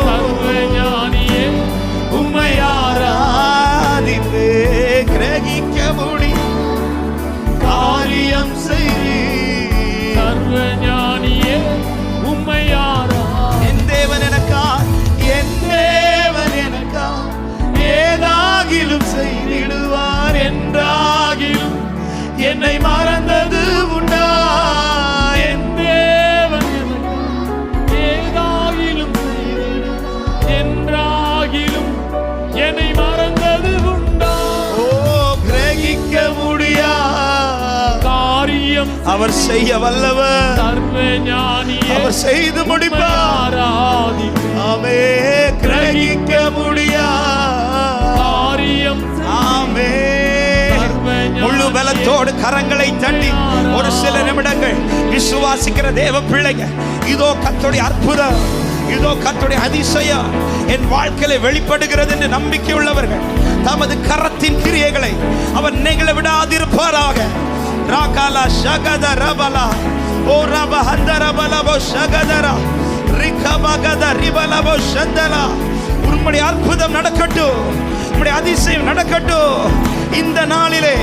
சர்வஞானியே உம்மை ஆராதிப்பே. கிரகிக்க முடியும் காரியம் செய்வீர். சர்வஞானியே உம்மை ஆராதிப்பே. என் தேவன் எனக்கா, என் தேவன் எனக்கா ஏதாகிலும் செய்திடுவார். என்றாகிலும் என்னை மறந்தது உண்டா? என் தேவன் ஏதாகிலும் செய்திடுவார். என்றாகிலும் என்னை மறந்தது உண்டா? ஓ, கிரகிக்க முடியா காரியம் அவர் செய்ய வல்லவர். சர்வஞானியே அவர் செய்து முடிப்பார். ஆமே, கிரகிக்க முடியா காரியம். ஆமே, முழு பலத்தோடு கரங்களை தட்டி ஒரு சில நிமிடங்கள் விசுவாசிக்கிற தேவ பிள்ளைங்க, இதோ கர்த்தருடைய அற்புதம், இதோ கர்த்தருடைய அதிசயம் என் வாழ்க்கையில வெளிப்படுகிறது என்று நம்பிக்கை உள்ளவர்கள் தமது கரத்தின் கிரியைகளை அவர் நிகழ விடாதிருப்பாராக. ராகாலா ஷகத ரபலா ஓ ரப ஹந்தர பலபோ ஷகதரா ரிகபகத ரிபலபோ ஷந்தலா. உம்முடைய அற்புதம் நடக்கட்டும், உம்முடைய அதிசயம் நடக்கட்டும் இந்த நாளிலே.